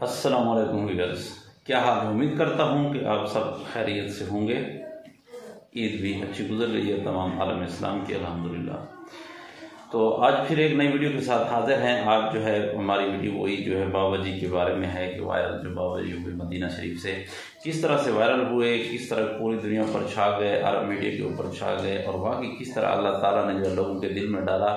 अस्सलामुअलैकुम व्यूअर्स, क्या हाल है। उम्मीद करता हूँ कि आप सब खैरियत से होंगे। ईद भी अच्छी गुजर गई है तमाम आलम इस्लाम की, अल्हम्दुलिल्लाह। तो आज फिर एक नई वीडियो के साथ हाजिर हैं। आज जो है हमारी वीडियो वही जो है बाबा जी के बारे में है कि वायरल जो बाबा जी हुए मदीना शरीफ से, किस तरह से वायरल हुए, किस तरह पूरी दुनिया पर छा गए, अरब मीडिया के ऊपर छा गए, और वाकई किस तरह अल्लाह ताला ने जो लोगों के दिल में डाला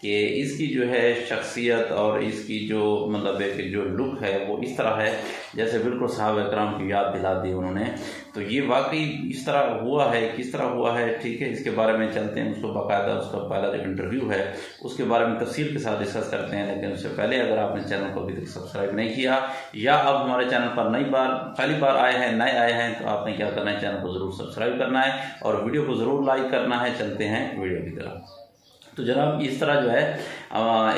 कि इसकी जो है शख्सियत और इसकी जो मतलब है कि जो लुक है वो इस तरह है जैसे बिल्कुल सहाबा इकराम की याद दिला दी उन्होंने। तो ये वाकई इस तरह हुआ है, किस तरह हुआ है, ठीक है, इसके बारे में चलते हैं। उसको बाकायदा उसका पहला जो इंटरव्यू है उसके बारे में तफसील के साथ डिस्कस करते हैं। लेकिन उससे पहले अगर आपने चैनल को अभी तक सब्सक्राइब नहीं किया या अब हमारे चैनल पर पहली बार आए हैं, नए आए हैं, तो आपने क्या करना है, चैनल को ज़रूर सब्सक्राइब करना है और वीडियो को ज़रूर लाइक करना है। चलते हैं वीडियो की तरफ। तो जनाब इस तरह जो है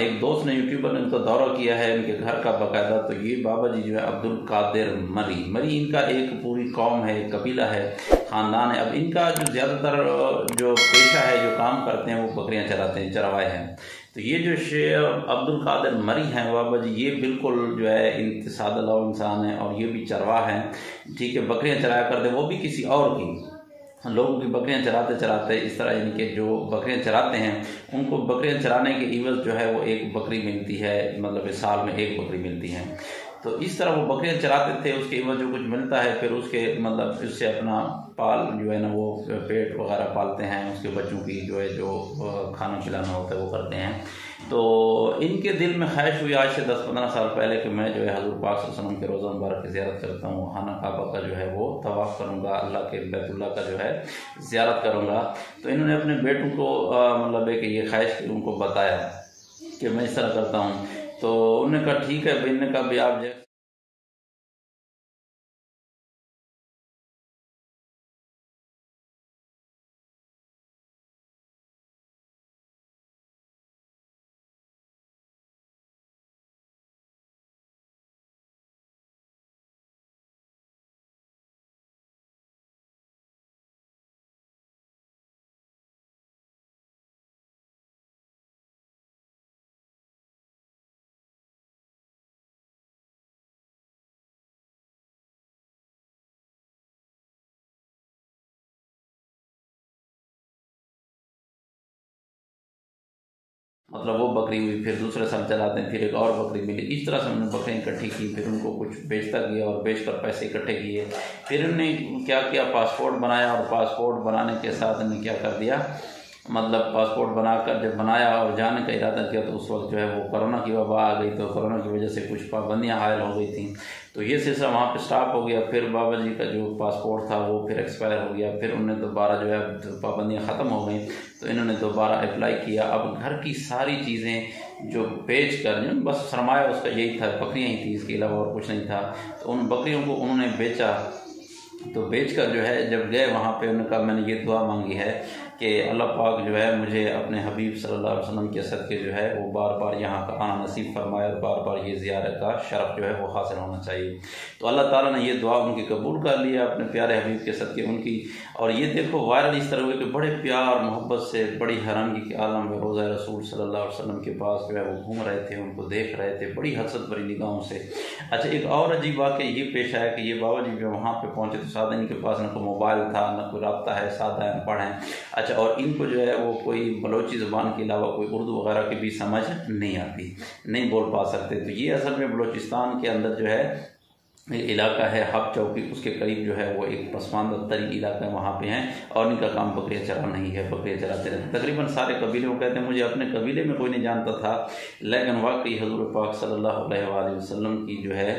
एक दोस्त ने यूट्यूबर ने उनका दौरा किया है इनके घर का बाकायदा। तो ये बाबा जी जो है अब्दुल कादिर मरी इनका एक पूरी कौम है, एक कबीला है, ख़ानदान है। अब इनका जो ज़्यादातर जो पेशा है, जो काम करते हैं, वो बकरियां चराते हैं, चरवाए हैं। तो ये जो अब्दुल कादिर मरी हैं बाबा जी, ये बिल्कुल जो है सादा इंसान है और ये भी चरवाह हैं, ठीक है, बकरियां चराया करते, वो भी किसी और की, लोगों की बकरियां चराते चराते इस तरह, यानी कि जो बकरियां चराते हैं उनको बकरियां चराने के इवज़ जो है वो एक बकरी मिलती है, मतलब इस साल में एक बकरी मिलती है। तो इस तरह वो बकरियां चराते थे, उसके इवज़ जो कुछ मिलता है फिर उसके मतलब उससे अपना पाल जो है ना वो पेट वगैरह पालते हैं, उसके बच्चों की जो है जो खाना खिलाना होता है वो करते हैं। तो इनके दिल में ख्वाहिश हुई आज से 10-15 साल पहले कि मैं जो है हज़ूर पाक सल्लल्लाहु अलैहि वसल्लम के रोज़ा मुबारक की ज़ियारत करता हूँ, खाना काबा का जो है वो तवाफ़ करूँगा, अल्लाह के बैतुल्लाह का जो है ज़ियारत करूँगा। तो इन्होंने अपने बेटों को मतलब है कि ये ख्वाहिश उनको बताया कि मैं इस तरह करता हूँ। तो उन्होंने कहा ठीक है, इन्होंने कहा भी आप जो मतलब वो बकरी हुई, फिर दूसरे साल चलाते हैं, फिर एक और बकरी मिली, इस तरह से उन्होंने बकरियाँ इकट्ठी की, फिर उनको कुछ बेचता गया और बेचकर पैसे इकट्ठे किए। फिर उन्होंने क्या किया, पासपोर्ट बनाया, और पासपोर्ट बनाने के साथ उन्होंने क्या कर दिया, मतलब पासपोर्ट बनाकर जब बनाया और जाने का इरादा किया तो उस वक्त जो है वो कोरोना की वबा आ गई। तो कोरोना की वजह से कुछ पाबंदियाँ हायल हो गई थी, तो ये सिलसिला वहाँ पे स्टॉप हो गया। फिर बाबा जी का जो पासपोर्ट था वो फिर एक्सपायर हो गया, फिर उन्होंने दोबारा जो है पाबंदियाँ ख़त्म हो गई, तो इन्होंने दोबारा अप्लाई किया। अब घर की सारी चीज़ें जो बेच कर, बस सरमाया उसका यही था, बकरियाँ ही थी, इसके अलावा और कुछ नहीं था। तो उन बकरियों को उन्होंने बेचा। तो बेचकर जो है जब गए वहाँ पे, उन्होंने कहा मैंने ये दुआ मांगी है कि अल्लाह पाक जो है मुझे अपने हबीब सल्लल्लाहु अलैहि वसल्लम के सदक़े जो है वो बार बार यहाँ का आना नसीब फरमाए और बार बार ये ज़ियारत का शरफ़ जो है वो हासिल होना चाहिए। तो अल्लाह ताला ने ये दुआ उनकी कबूल कर लिया अपने प्यारे हबीब के सदक़े उनकी। और ये देखो वायरल इस तरह हुए कि बड़े प्यार मोहब्बत से, बड़ी हैरानगी के आलम में रोज़ा रसूल सल्लल्लाहु अलैहि वसल्लम के पास जो है वो घूम रहे थे, उनको देख रहे थे बड़ी हसरत भरी निगाहों से। अच्छा, एक और अजीब वाक़या ये पेश आया कि ये बाबा जी जो वहाँ पर पहुँचे तो सादा इनके पास न कोई मोबाइल था, न कोई रब्ता है, सादा अनपढ़ हैं। अच्छा, और इनको जो है वो कोई बलोची ज़ुबान के अलावा कोई उर्दू वगैरह की भी समझ नहीं आती, नहीं बोल पा सकते। तो ये असल में बलोचिस्तान के अंदर जो है इलाका है, हब चौकी, उसके करीब जो है वो एक पसमानदा तरीन इलाका है, वहाँ पे हैं और इनका काम बकरियाँ चराना ही है, बकरियाँ चराते रहते। तकरीबन सारे कबीले को कहते हैं, मुझे अपने कबीले में कोई नहीं जानता था, लेकिन वाकई हज़ूर पाक सल्लल्लाहु अलैहि वसल्लम की जो है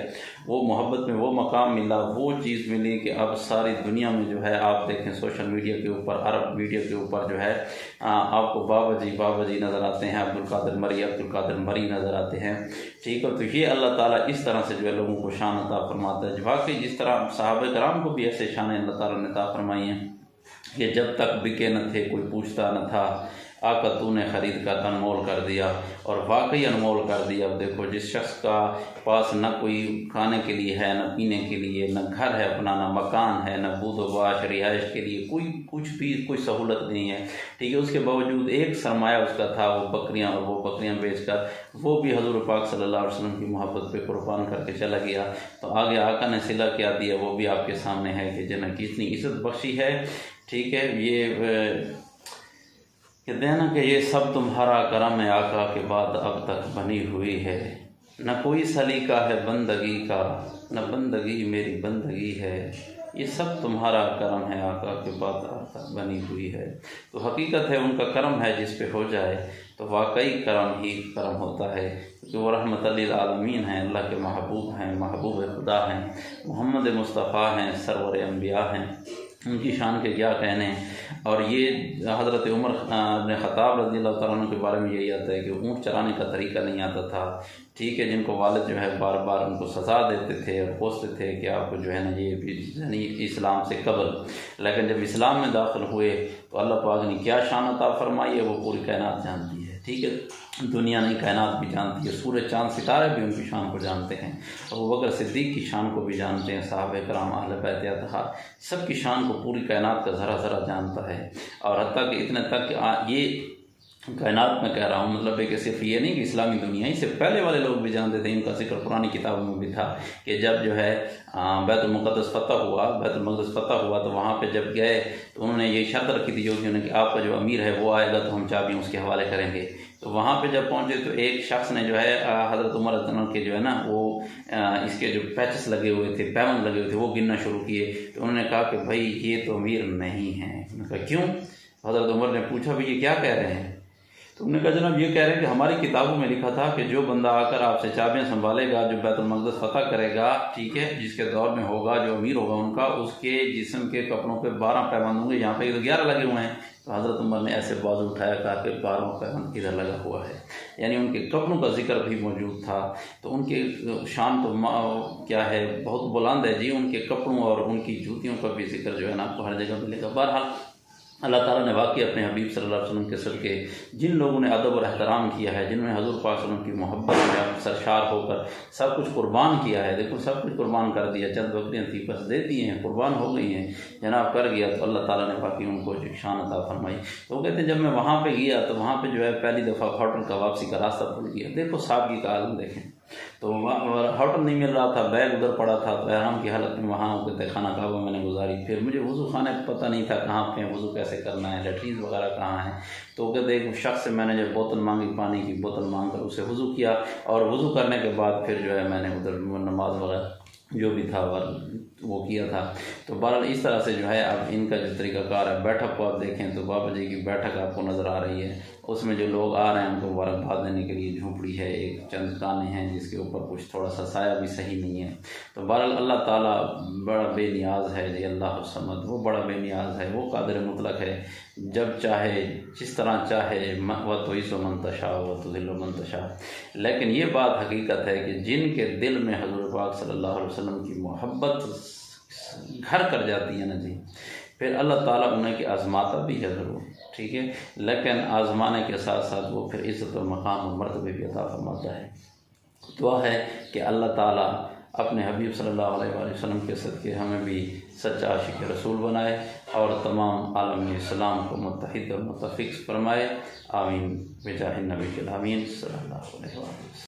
वो मोहब्बत में वो मकाम मिला, वो चीज़ मिली कि अब सारी दुनिया में जो है आप देखें सोशल मीडिया के ऊपर, अरब मीडिया के ऊपर जो है आपको बाबा जी नज़र आते हैं, अब्दुल कादिर मरी नज़र आते हैं, ठीक है। तो ये अल्लाह ताला इस तरह से जो है लोगों को शान अता फरमाता है। वाकई जिस तरह सहाबा कराम को भी ऐसे शान अल्लाह ताला ने अता फरमाई हैं कि जब तक बिके न थे कोई पूछता न था, आका तूने ख़रीद कर अनमोल कर दिया, और वाकई अनमोल कर दिया। अब देखो जिस शख्स का पास न कोई खाने के लिए है, न पीने के लिए, न घर है अपना, न मकान है, न बूदोबाश रिहाइश के लिए कोई कुछ भी कोई सहूलत नहीं है, ठीक है, उसके बावजूद एक सरमाया उसका था वो बकरियां, और वो बकरियां बेचकर वो भी हजूर पाक सल्लल्लाहु अलैहि वसल्लम की मोहब्बत पे कुर्बान करके चला गया। तो आगे आका ने सिला क्या दिया वो भी आपके सामने है कि जिन्हें कितनी इज्जत बख्शी है, ठीक है। ये कहते हैं ना कि ये सब तुम्हारा करम है आका के बाद अब तक बनी हुई है, न कोई सलीका है बंदगी का, न बंदगी मेरी बंदगी है, ये सब तुम्हारा करम है आका के बाद अब तक बनी हुई है। तो हकीकत है उनका करम है, जिस पे हो जाए तो वाकई करम ही करम होता है, क्योंकि वो रहमत लिल आलमीन हैं, अल्लाह के महबूब हैं, महबूब खुदा हैं, मोहम्मद मुस्तफ़ा हैं, सरवर अंबिया हैं, उनकी शान के क्या कहने। और ये हज़रत उमर इब्न ख़त्ताब रज़ियल्लाहु तआला अन्हु के बारे में यही आता है कि ऊँट चराने का तरीका नहीं आता था, ठीक है, जिनको वालिद जो है बार बार उनको सज़ा देते थे और कोसते थे कि आपको जो है ना ये यानी इस्लाम से कबल। लेकिन जब इस्लाम में दाखिल हुए तो अल्लाह पाक ने क्या शान अता फरमाई है वो पूरी कायनात जानती है, ठीक है, दुनिया नहीं कायनात भी जानती है, सूरज चाँद सितारे भी उनकी शान को जानते हैं, अबू बकर सिद्दीक़ की शान को भी जानते हैं, सहाबा किराम अहले बैत अतहार सबकी शान को पूरी कायनात का ज़रा ज़रा जानता है। और हत्ता कि इतने तक कि ये कायनात में कह रहा हूँ, मतलब है कि सिर्फ ये नहीं कि इस्लामी दुनिया, इससे पहले वाले लोग भी जानते थे, इनका जिक्र पुरानी किताबों में भी था कि जब जो है बैतुल मुक़द्दस फतह हुआ, बैतुल मक़दस फतह हुआ तो वहाँ पे जब गए तो उन्होंने ये शर्त रखी थी योगियों ने कि आपका जो अमीर है वो आएगा तो हम चाबियाँ उसके हवाले करेंगे। तो वहाँ पे जब पहुँचे तो एक शख्स ने जो है हज़रत उमर के जो है ना वो इसके जो पैचेस लगे हुए थे, पैबंद लगे हुए थे, वो गिनना शुरू किए। तो उन्होंने कहा कि भाई ये तो अमीर नहीं है। उन्होंने कहा क्यों? हज़रत उमर ने पूछा भाई ये क्या कह रहे हैं? तो उन्होंने कहा जनाब ये कह रहे हैं कि हमारी किताबों में लिखा था कि जो बंदा आकर आपसे चाबियां संभालेगा, जो बैतुल मक़दस फतह करेगा, ठीक है, जिसके दौर में होगा, जो अमीर होगा उनका, उसके जिस्म के कपड़ों पे 12 पैबंद होंगे, यहाँ पे तो 11 लगे हुए हैं। तो हज़रत उमर ने ऐसे बाजू उठाया, कहा कि 12 पैबंद किधर लगा हुआ है, यानी उनके कपड़ों का जिक्र भी मौजूद था। तो उनके शान तो क्या है, बहुत बुलंद है जी, उनके कपड़ों और उनकी जूतियों का भी जिक्र जो है ना आपको हर जगह मिलेगा। बहरहाल अल्लाह ताला ने वाकई अपने हबीब सल्लल्लाहु अलैहि वसल्लम के सदके जिन लोगों ने अदब और एहतराम किया है, जिन्होंने हज़ूर पाक सल्लल्लाहु अलैहि वसल्लम की मोहब्बत में सरशार होकर सब कुछ कुर्बान किया है, देखो सब कुछ कुर्बान कर दिया, चंद बकरियाँ थी बस दे दी हैं, कुर्बान हो गई हैं, जनाब कर गया। तो अल्लाह ताला ने बाकी उनको शान अता फरमाई। तो वो कहते हैं जब मैं वहाँ पर गया तो वहाँ पर जो है पहली दफ़ा होटल का वापसी का रास्ता भूल गया। देखो सादगी का आलम देखें, तो होटल नहीं मिल रहा था, बैग उधर पड़ा था, तो एहराम की हालत में वहाँ कहते खाना काबा मैंने गुजारी। फिर मुझे वज़ू खाने पता नहीं था कहाँ पे वज़ू कैसे करना है, लेटरीन वगैरह कहाँ है। तो कहते एक शख्स से मैंने जब बोतल मांगी, पानी की बोतल मांग कर उसे वज़ू किया, और वज़ू करने के बाद फिर जो है मैंने उधर नमाज वगैरह जो भी था वो किया था। तो बहरहाल इस तरह से जो है अब इनका जो तरीक़ाकार है, बैठक को आप देखें तो बाबा जी की बैठक आपको नज़र आ रही है, उसमें जो लोग आ रहे हैं उनको मुबारकबाद देने के लिए झोंपड़ी है, एक चंद काने हैं जिसके ऊपर कुछ थोड़ा सा साया भी सही नहीं है। तो बहरहाल अल्लाह ताला बड़ा बेनियाज है जी, अल्लाह समद, वो बड़ा बेनियाज है, वो कादिर मुतलक है, जब चाहे जिस तरह चाहे व तो इस मंतशा व तो दिल मंतशा। लेकिन ये बात हकीकत है कि जिनके दिल में हज़ूर पाक सल्लल्लाहु अलैहि वसल्लम की मोहब्बत घर कर जाती है ना जी, फिर अल्लाह ताला उन्हें की आज़माता भी है ज़रूर, ठीक है, लेकिन आज़माने के साथ साथ वो फिर इज़्ज़त और मकाम और मर्तबे भी अता फरमाता है। दुआ है कि अल्लाह ताला अपने हबीब सल्लल्लाहु अलैहि वसल्लम के सदके हमें भी सच्चा आशिक रसूल बनाए और तमाम आलम इस्लाम को मुत्तहिद और मुत्तफ़िक़ फरमाए। आमीन बिजाह नबी आमीन सल्लल्लाहु अलैहि वसल्लम।